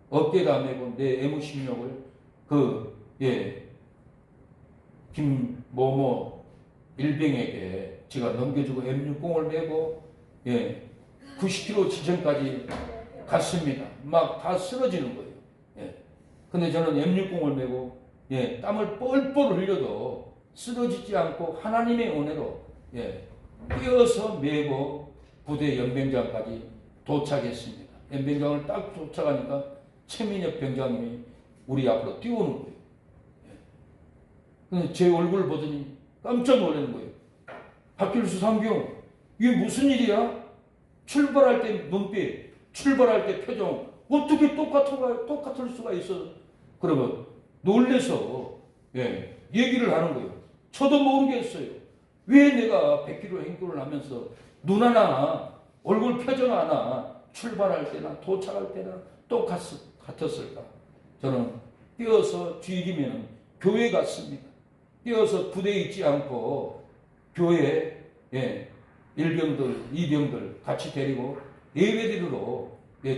어깨에다 메고 내 M16을 김모모 일병에게 제가 넘겨주고 M60을 메고 90km 지점까지 갔습니다. 막 다 쓰러지는 거예요. 근데 저는 M60을 메고 땀을 뻘뻘 흘려도 쓰러지지 않고 하나님의 은혜로 뛰어서 메고 부대 연병장까지 도착했습니다. 연병장을 딱 도착하니까 최민혁 병장님이 우리 앞으로 뛰어오는 거예요. 근데 제 얼굴을 보더니 깜짝 놀라는 거예요. 박필수 상병, 이게 무슨 일이야? 출발할 때 눈빛, 출발할 때 표정, 어떻게 똑같을 수가 있어? 그러면 놀래서 얘기를 하는 거예요. 저도 모르겠어요. 왜 내가 100km 행군을 하면서 눈 하나, 얼굴 표정 하나, 출발할 때나 도착할 때나 똑같았을까? 저는 뛰어서 주일이면 교회 갔습니다. 뛰어서 부대에 있지 않고 교회 1병들, 2병들 같이 데리고 예배드리러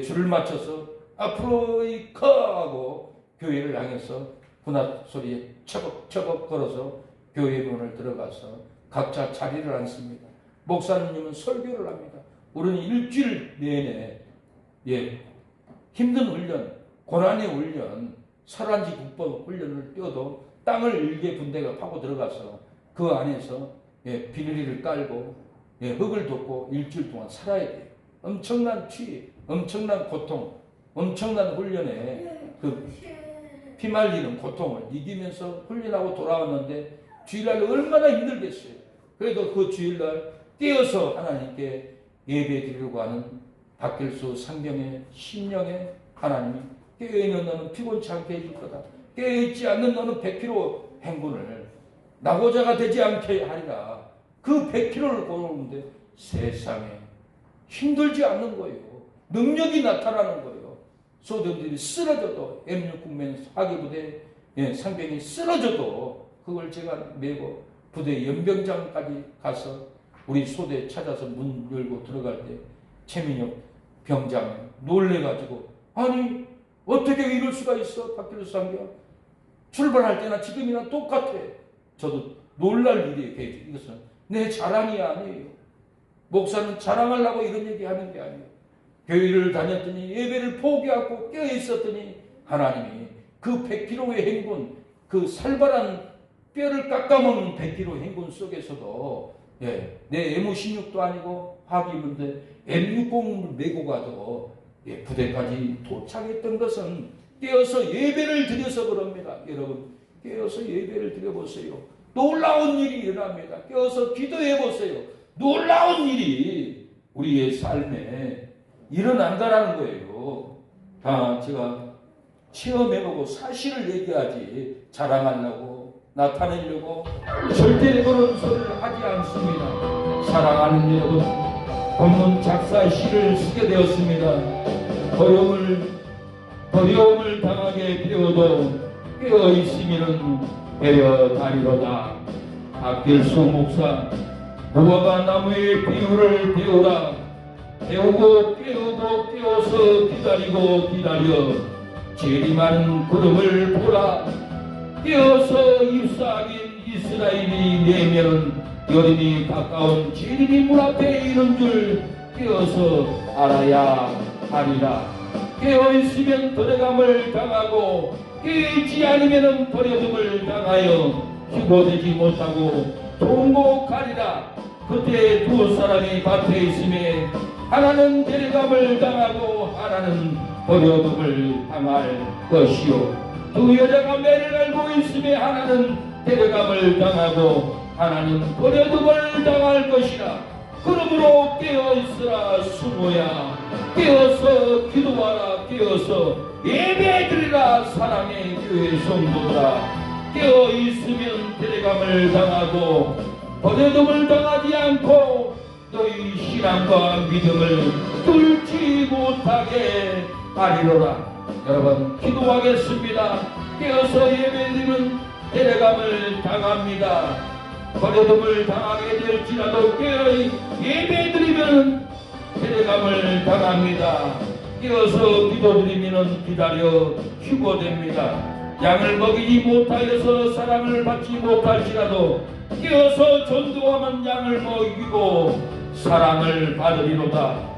줄을 맞춰서 앞으로 하고 교회를 향해서 군화 소리에 처벅처벅 걸어서 교회 문을 들어가서 각자 자리를 앉습니다. 목사님은 설교를 합니다. 우리는 일주일 내내 힘든 훈련, 고난의 훈련, 설한지 국법 훈련을 뛰어도 땅을 일개 분대가 파고 들어가서 그 안에서 비닐을 깔고 흙을 덮고 일주일 동안 살아야 돼요. 엄청난 추위, 엄청난 고통, 엄청난 훈련에 그 피말리는 고통을 이기면서 훈련하고 돌아왔는데 주일날 얼마나 힘들겠어요. 그래도 그 주일날 뛰어서 하나님께 예배 드리려고 하는 박길수 상병의 심령에 하나님이 깨어있는 너는 피곤치 않게 해줄 거다. 깨어있지 않는 너는 100km 행군을 낙오자가 되지 않게 하리라. 그 100km를 걸어오는데 세상에 힘들지 않는 거예요. 능력이 나타나는 거예요. 소대들이 쓰러져도 M6국면 화기부대 상병이 쓰러져도 그걸 제가 메고 부대 연병장까지 가서 우리 소대 찾아서 문 열고 들어갈 때 최민혁 병장 놀래가지고 아니 어떻게 이럴 수가 있어 박필수 상병 출발할 때나 지금이나 똑같아. 저도 놀랄 일이에요. 이것은 내 자랑이 아니에요. 목사는 자랑하려고 이런 얘기하는 게 아니에요. 교회를 다녔더니 예배를 포기하고 깨어있었더니 하나님이 그 100km의 행군, 그 살벌한 뼈를 깎아먹는 100km 행군 속에서도 내 M16도 아니고 화기문대 M60을 메고 가도 부대까지 도착했던 것은 깨어서 예배를 드려서 그럽니다. 여러분 깨어서 예배를 드려보세요. 놀라운 일이 일어납니다. 깨어서 기도해보세요. 놀라운 일이 우리의 삶에 일어난다라는 거예요. 다 제가 체험해보고 사실을 얘기하지 자랑하려고 나타내려고 절대 그런 소리를 하지 않습니다. 사랑하는 여러분, 본문 작사 시를 쓰게 되었습니다. 어려움을 당하게 되어도 깨어있으면 배려다리로다. 박길수 목사, 무화과 나무의 비유를 배우라. 배우고 깨우고 깨워서 기다리고 기다려 재림하는 구름을 보라. 깨어서 잎사귀인 이스라엘이 내면 여름이 가까운 재림이 문 앞에 이른 줄 깨어서 알아야 하리라. 깨어있으면 도래감을 당하고 깨어있지 않으면 버려둠을 당하여 휴고되지 못하고 통곡하리라. 그때 두 사람이 밭에 있음에 하나는 데려감을 당하고 하나는 버려둠을 당할 것이요, 두 여자가 매를 알고 있음에 하나는 데려감을 당하고 하나는 버려둠을 당할 것이라. 그러므로 깨어있으라 수모야. 깨어서 기도하라. 깨어서 예배드리라. 사랑의 교회 성도들아, 깨어있으면 데려감을 당하고 버려둠을 당하지 않고 너희 신앙과 믿음을 뚫지 못하게 하리로라. 여러분, 기도하겠습니다. 깨어서 예배드리면 데려감을 당합니다. 버려둠을 당하게 될지라도 깨어 예배드리면 데려감을 당합니다. 깨어서 기도드리면 기다려 휴고됩니다. 양을 먹이지 못하여서 사랑을 받지 못할지라도 깨어서 전도하면 양을 먹이고 사랑을 받으리로다.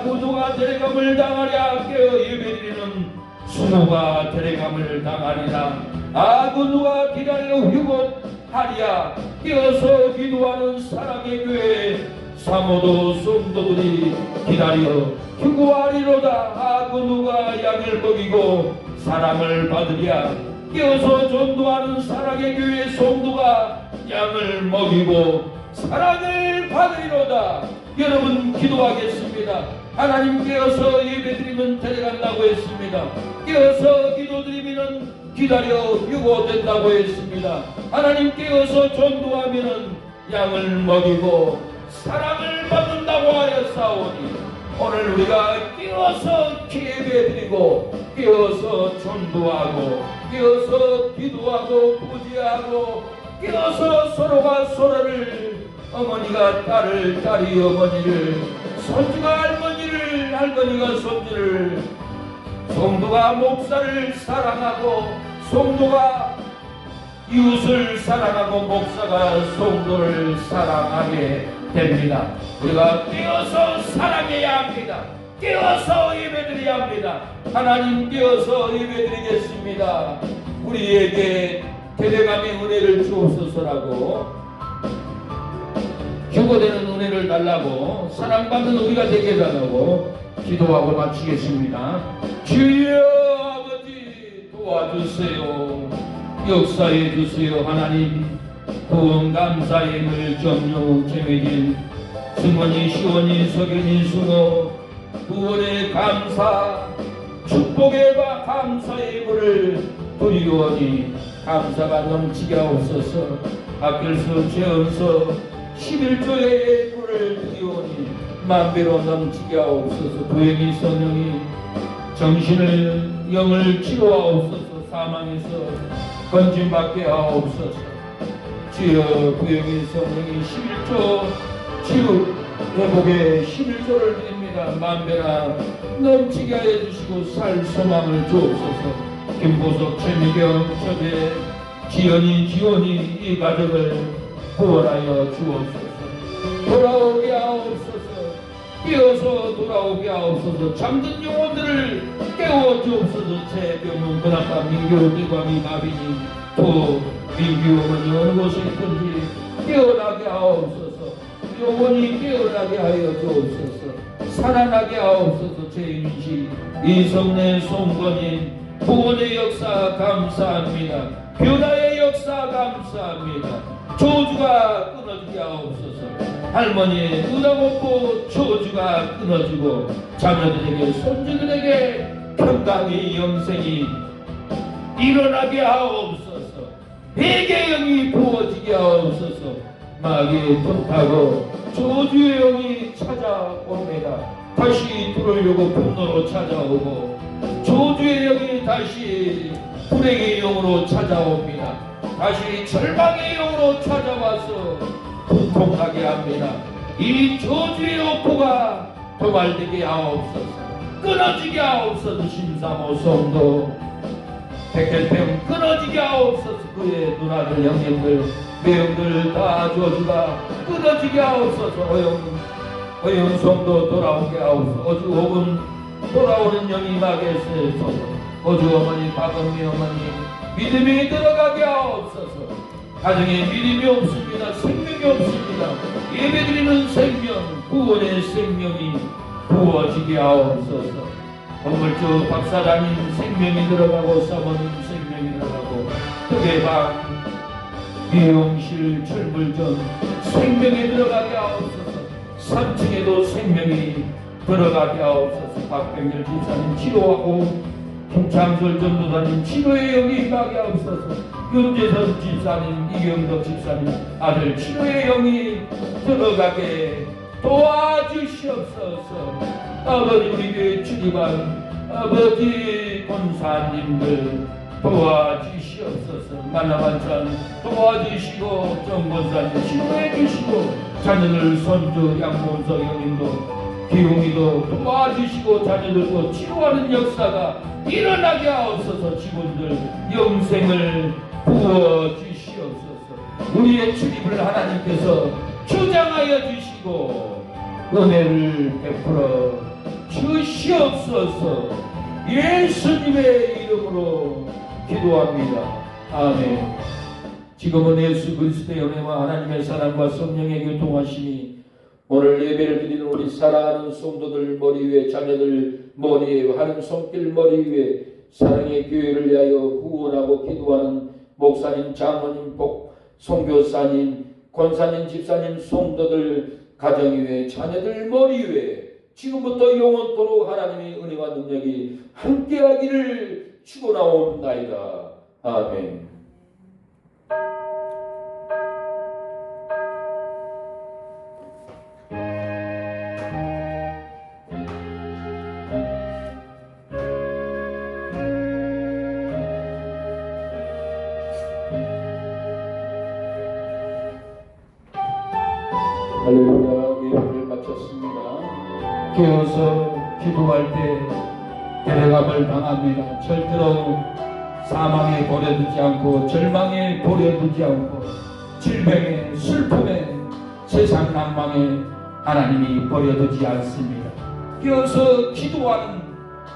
구두가 데려감을 당하랴. 깨어 예배드리는 수모가 데려감을 당하리라. 구두가 기다려 휴고하랴. 깨어서 기도하는 사랑의 교회 사모도 성도들이 기다려 휴고하리로다. 구두가 양을 먹이고 사랑을 받으랴. 깨어서 전도하는 사랑의 교회 성도가 양을 먹이고 사랑을 받으리로다. 여러분, 기도하겠습니다. 하나님, 깨어서 예배드리면 데려간다고 했습니다. 깨어서 기도드리면 기다려 휴고된다고 했습니다. 하나님, 깨어서 전도하면 양을 먹이고 사랑을 받는다고 하였사오니 오늘 우리가 깨어서 예배드리고 깨어서 전도하고 깨어서 기도하고 부지하고 깨어서 서로가 서로를, 어머니가 딸을, 딸이 어머니를, 손주가 할머니를, 할머니가 손주를, 성도가 목사를 사랑하고 성도가 이웃을 사랑하고 목사가 성도를 사랑하게 됩니다. 우리가 깨어서 사랑해야 합니다. 깨어서 예배드려야 합니다. 하나님, 깨어서 예배드리겠습니다. 우리에게 데려감의 은혜를 주옵소서라고, 휴고되는 은혜를 달라고, 사랑받는 우리가 되게 해달라고 기도하고 마치겠습니다. 주여 아버지, 도와주세요. 역사해 주세요. 하나님, 구원 감사의 물 정령 재매진 승원이, 시원이, 석연이, 수모 구원의 감사, 축복의 감사의 물을 드리오니 감사가 넘치게 하옵소서. 박길수 최은서 11조의 물을 드리오니 만배로 넘치게 하옵소서. 부행이 성령이 정신을, 영을 치료하옵소서. 사망에서 건짐받게 하옵소서. 주여, 부행이 성령이 11조 치유 회복의 11조를 드립니다. 만배나 넘치게 하여 주시고 살 소망을 주옵소서. 김보석, 최미경, 처배, 지연이, 지원이 이 가정을 구원하여 주옵소서. 돌아오게 하옵소서. 깨어서 돌아오게 하옵소서. 잠든 영혼들을 깨워 주옵소서. 최병훈, 근학과 민규, 대광이, 마빈이, 또 민규 어머니 어느 곳에 있든지 깨어나게 하옵소서. 영원히 깨어나게 하여 주옵소서. 살아나게 하옵소서. 최인식, 이성래, 송건인, 구원의 역사 감사합니다. 변화의 역사 감사합니다. 저주가 끊어지게 하옵소서. 할머니의 은하 없고 저주가 끊어지고 자녀들에게, 손주들에게 평강의 영생이 일어나게 하옵소서. 회개의 영이 부어지게 하옵소서. 마귀의 틈타고 저주의 영이 찾아옵니다. 다시 들으려고 분노로 찾아오고 저주의 영이 다시 불행의 영으로 찾아옵니다. 다시 절망의 영으로 찾아와서 고통하게 합니다. 이 저주의 오포가 도발되게 하옵소서. 끊어지게 하옵소서. 심사모 성도 백혈병 끊어지게 하옵소서. 그의 누나들 형님들 매형들 다 저주가 끊어지게 하옵소서. 어영성도 돌아오게 하옵소서. 어주 혹은 돌아오는 영이 임하게 하소서. 어주 어머니 박은미 어머니 믿음이 들어가게 하옵소서. 가정에 믿음이 없습니다. 생명이 없습니다. 예배드리는 생명, 구원의 생명이 부어지게 하옵소서. 건물주 박사장님 생명이 들어가고 사모님 생명이 들어가고 흑해방 미용실 철물점 생명이 들어가게 하옵소서. 3층에도 생명이 들어가게 하옵소서. 박병렬 집사님 치료하고 김창철 전도사님 치료의 영이 임하게 하옵소서. 윤재선 집사님 이경덕 집사님 아들 치료의 영이 들어가게 도와주시옵소서. 아버지 우리 교회 출입한 아버지 권사님들 도와주시옵소서. 만나만찬 도와주시고 정권사님 치료해 주시고 자녀들 손주 양문석 형님도 기웅이도 도와주시고 자녀들도 치료하는 역사가 일어나게 하옵소서. 직원들 영생을 부어주시옵소서. 우리의 출입을 하나님께서 주장하여 주시고 은혜를 베풀어 주시옵소서. 예수님의 이름으로 기도합니다. 아멘. 지금은 예수 그리스도의 은혜와 하나님의 사랑과 성령의 교통하심이 오늘 예배를 드리는 우리 사랑하는 성도들 머리 위에 자녀들 머리 위에 하는 손길 머리 위에 사랑의 교회를 위하여 후원하고 기도하는 목사님 장로님 선교사님 권사님 집사님 성도들 가정 위에 자녀들 머리 위에 지금부터 영원토록 하나님의 은혜와 능력이 함께하기를 축원하옵나이다. 아멘. 할렐루야. 예배를 마쳤습니다. 깨어서 기도할 때 데려감을 당합니다. 절대로 사망에 버려두지 않고 절망에 버려두지 않고 질병에 슬픔에 세상 낭망에 하나님이 버려두지 않습니다. 깨어서 기도하는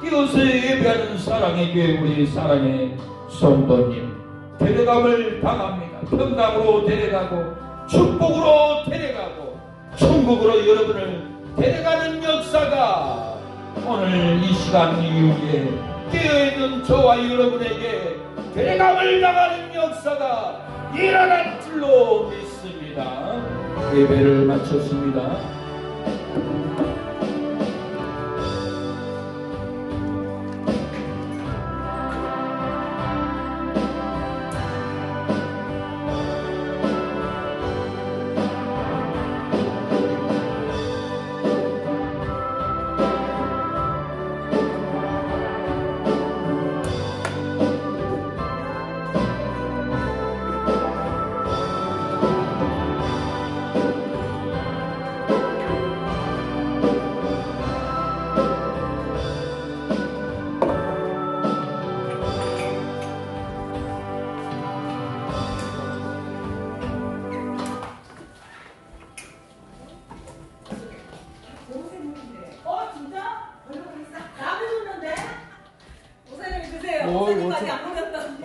깨어서 예배하는 사랑의 교회 우리 사랑의 성도님 데려감을 당합니다. 평강으로 데려가고 축복으로 데려가고 천국으로 여러분을 데려가는 역사가 오늘 이 시간 이후에 깨어있는 저와 여러분에게 데려감을 당하는 역사가 일어날 줄로 믿습니다. 예배를 마쳤습니다.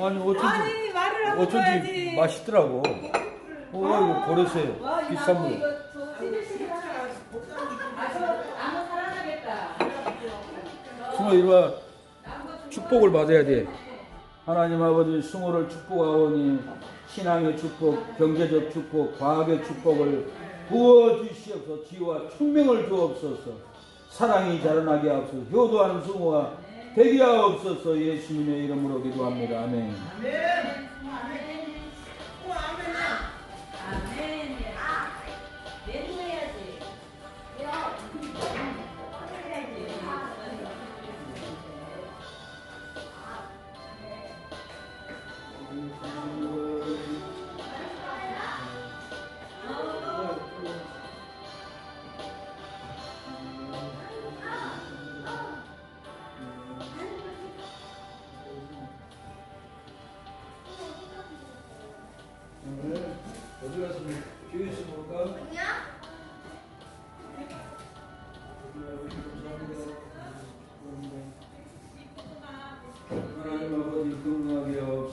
아니 말을 하고 어쩐지 줘야지. 맛있더라고. 이거 고르세요. 비싼 물. 나무 살아나겠다. 승호 이리 와. 축복을 받아야 돼. 하나님 아버지 승호를 축복하오니 신앙의 축복, 경제적 축복, 과학의 축복을 부어주시옵소서. 지혜와 총명을 주옵소서. 사랑이 자라나게 하옵소서. 효도하는 승호가 되게 하옵소서. 예수님의 이름으로 기도합니다. 아멘.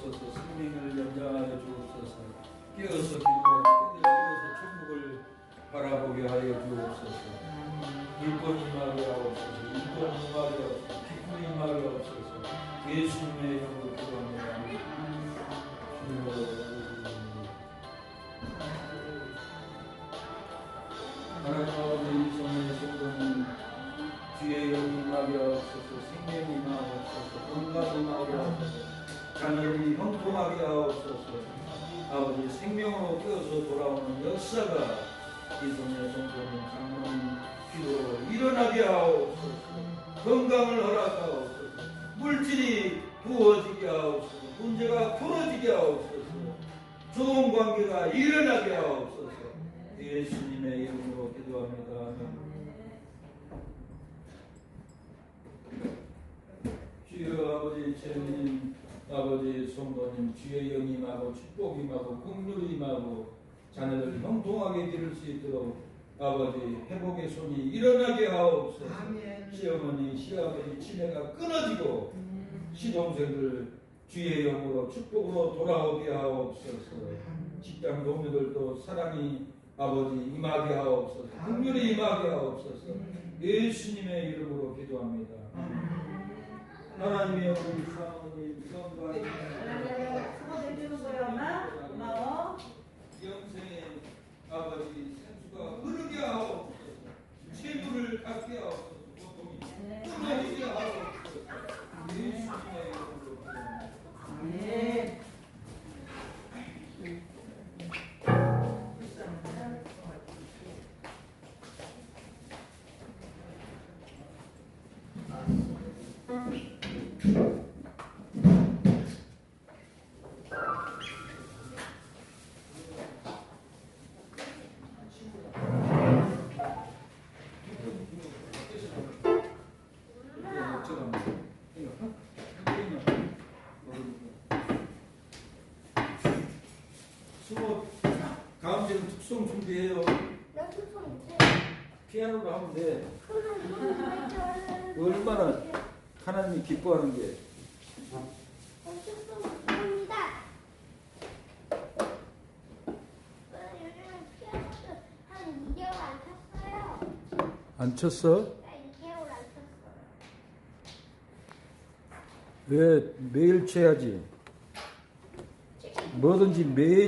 주옵소서. 생명을 연장하여 주옵소서. 깨어서 깨어서 천국을 바라보게 하여 주옵소서. 물권 임하게 하옵소서. 인권 임하게 하옵소서. 기쁨 임하게 하옵소서. 예수님의 이름으로 기도합니다. 하나님 아버지 이 성의 성도는 주의 영이 임하게 하옵소서. 생명이 임하게 하옵소서. 건강이 임하게 하옵소서. 자녀들이 형통하게 하옵소서. 아버지 생명으로 깨어서 돌아오는 역사가 이 성의 성도는 장로님 기도로 일어나게 하옵소서. 건강을 허락하옵소서. 물질이 부어지게 하옵소서. 문제가 풀어지게 하옵소서. 좋은 관계가 일어나게 하옵소서. 예수님의 이름으로 기도합니다. 아멘. 주여 아버지 죄인 아버지 성도님 주의 영이 임하고 축복이 임하고 긍휼이 임하고 자녀들 형통하게 기를 수 있도록 아버지 회복의 손이 일어나게 하옵소서. 시어머니 시아버지 치매가 끊어지고 시동생들 주의 영으로 축복으로 돌아오게 하옵소서. 직장 동료들도 사랑이 아버지 임하게 하옵소서. 긍휼이 임하게 하옵소서. 예수님의 이름으로 기도합니다. 하나님의 우리 사모님 성도하님 수고해주는 거야 엄마. 고마워. 영생의 아버지 생수가 흐르게 하옵소서. 체부를 갖게 하옵소서. 고통이 끊어지게 하옵소서. 예수님의 이름으로 기도합니다. 네. 수업 다음 주에 특송 준비해요. 나 숙소 못해. 피아노로 하면 돼. 그럼 얼마나 하나님이 기뻐하는 게. 나 숙소 못합니다. 요즘 피아노도 한 2개월 안 쳤어요. 안 쳤어? 나 2개월 안 쳤어요. 왜 매일 쳐야지? 뭐든지 매일